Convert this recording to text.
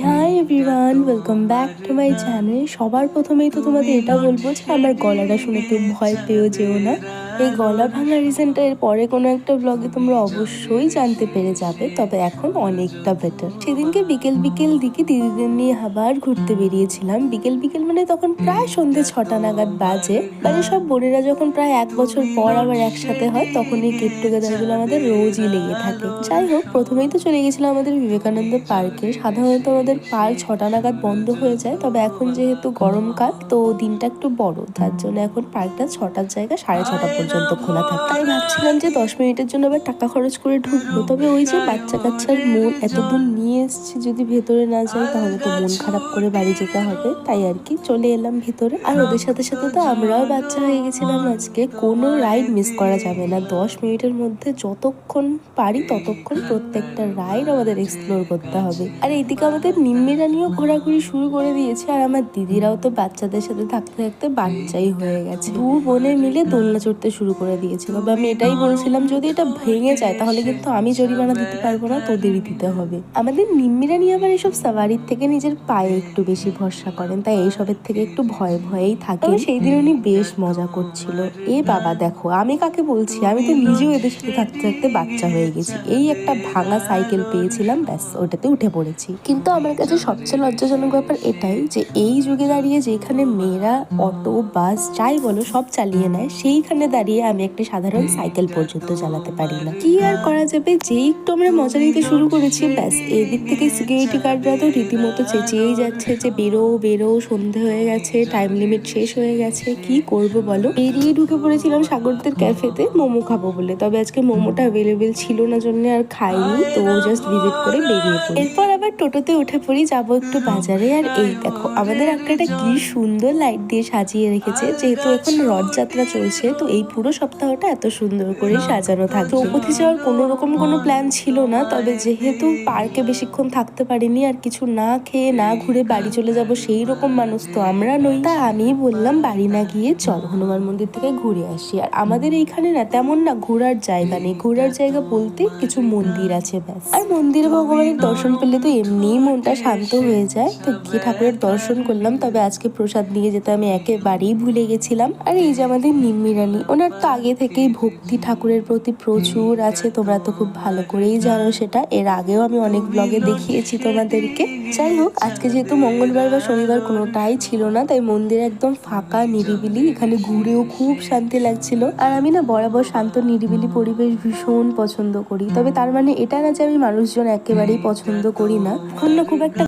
Hi everyone, welcome back to my channel. সবার প্রথমেই তো তোমাদের এটা বলবো যে আমার গলাটা শুনে কেউ ভয় পেয়েও যেও না। এই গলা ভাঙা রিজনটা এর পরে কোনো একটা ব্লগে তোমরা অবশ্যই জানতে পেরে যাবে, তবে এখন অনেকটা বেটার। সেদিনকে বিকেল বিকেল দিকে দিদিদের নিয়ে আবার ঘুরতে বেরিয়েছিলাম। বিকেল বিকেল মানে তখন প্রায় সন্ধ্যে 6টা নাগাদ বাজে। মানে সব বোনেরা যখন প্রায় 1 বছর পর আবার একসাথে হয় তখন এই গেট টুগেদার গুলো আমাদের রোজই লেগে থাকে। যাই হোক, প্রথমেই তো চলে গেছিলাম আমাদের বিবেকানন্দ পার্কে। সাধারণত আমাদের পার্ক 6টা নাগাদ বন্ধ হয়ে যায়, তবে এখন যেহেতু গরমকাল তো দিনটা একটু বড়, তার জন্য এখন পার্কটা 6টার জায়গায় 6:30 পর্যন্ত খোলা থাকে। তাই ভাবছিলাম যে 10 মিনিটের জন্য আবার টাকা খরচ করে ঢুকবো, তবে ওই যে বাচ্চা কাচ্চার মন এতদূর নিয়ে এসছি, যদি ভেতরে না যাই তাহলে তো মন খারাপ করে বাড়ি যেতে হবে। তাই আর কি চলে এলাম ভেতরে। আর ওদের সাথে সাথে তো আমরাও বাচ্চা হয়ে গেছিলাম আজকে। কোনো রাইড মিস করা যাবে না। 10 মিনিটের মধ্যে যতক্ষণ পারি ততক্ষণ প্রত্যেকটা রাইড আমাদের এক্সপ্লোর করতে হবে। আর এইদিকে আমাদের নিম্মিরানিও ঘোরাঘুরি শুরু করে দিয়েছে, আর আমার দিদিরাও তো বাচ্চাদের সাথে থাকতে থাকতে বাচ্চাই হয়ে গেছে। দু বোনে মিলে দোলনা চড়তে শুরু করে দিয়েছে। তবে আমি এটাই বলছিলাম, যদি এটা ভেঙে যায় তাহলে কিন্তু আমি জরিমানা দিতে পারবো না, তোদেরই দিতে হবে। আমাদের নিম্মিরানি আবার এসব সাওয়ারির থেকে নিজের পায়ে একটু বেশি ভরসা করেন, তাই এইসবের থেকে একটু ভয়ে ভয়েই থাকে। সেই দিন উনি বেশ মজা করছিল। এ বাবা দেখো আমি কাকে বলছি, আমি তো নিজেও এদের সাথে থাকতে থাকতে বাচ্চা হয়ে গেছি। এই একটা ভাঙা সাইকেল পেয়েছিলাম, ব্যাস ওটাতে উঠে পড়েছি। কিন্তু আমার কাছে সবচেয়ে লজ্জাজনক ব্যাপার এটাই যে এই যুগে দাঁড়িয়ে যেখানে মেয়েরা অটো বাস যাই বলো সব চালিয়ে নেয়, সেইখানে দাঁড়িয়ে আমি একটা সাধারণ সাইকেল পর্যন্ত চালাতে পারি না। কি আর করা যাবে, যেই একটু আমরা মজা নিতে শুরু করেছি ব্যাস এদিক থেকে সিকিউরিটি গার্ডরা তো রীতিমতো চেঁচিয়েই যাচ্ছে যে বেরো বেরো, সন্ধে হয়ে গেছে, টাইম লিমিট শেষ হয়ে গেছে, কি করব বলো। এড়িয়ে ঢুকে পড়েছিলাম সাগরদের ক্যাফেতে মোমো খাবো বলে, তবে আজকে মোমোটা অ্যাভেলেবেল ছিল না জন্য আর খাইনি, তো জাস্ট ভিজিট করে বেরিয়ে পড়ি। এরপর আবার টোটোতে উঠে পড়ি, যাবো একটু বাজারে। আর এই দেখো আমাদের আঁকড়াটা কি সুন্দর লাইট দিয়ে সাজিয়ে রেখেছে। যেহেতু এখন রথযাত্রা চলছে তো এই পুরো সপ্তাহটা এত সুন্দর করে সাজানো থাকে। চৌপথি যাওয়ার কোনো রকম কোনো প্ল্যান ছিল না, তবে যেহেতু পার্কে বেশিক্ষণ থাকতে পারিনি আর কিছু না খেয়ে না ঘুরে বাড়ি চলে যাব সেই রকম মানুষ তো আমরা নই, তা আমি বললাম বাড়ি না গিয়ে চল হনুমান মন্দির থেকে ঘুরে আসি। আর আমাদের এইখানে না তেমন না ঘোরার জায়গা নেই, ঘোরার জায়গা বলতে কিছু মন্দির আছে ব্যাস। আর মন্দিরে ভগবানের দর্শন পেলে তো এমনিই মনটা শান্ত হয়ে যায়, তো গিয়ে ঠাকুরের দর্শন করলাম। তবে আজকে প্রসাদ নিয়ে যেতে আমি একেবারেই ভুলে গেছিলাম। আর এই যে আমাদের নিম্মিরানি, ওনার তো আগে থেকেই ভক্তি ঠাকুরের প্রতি প্রচুর আছে, তোমরা তো খুব ভালো করেই জানো সেটা, এর আগেও আমি অনেক ব্লগে দেখিয়েছি তোমাদেরকে। যাই হোক, আজকে যেহেতু মঙ্গলবার বা শনিবার কোনোটাই ছিল না, তাই মন্দির একদম ফাঁকা নিরিবিলি, এখানে ঘুরেও খুব শান্তি লাগছিল। আর আমি না বরাবর শান্ত নিরিবিলি পরিবেশ ভীষণ পছন্দ করি, তবে তার মানে এটা না যে আমি মানুষজন একেবারেই পছন্দ করি না। এখন না খুব একটা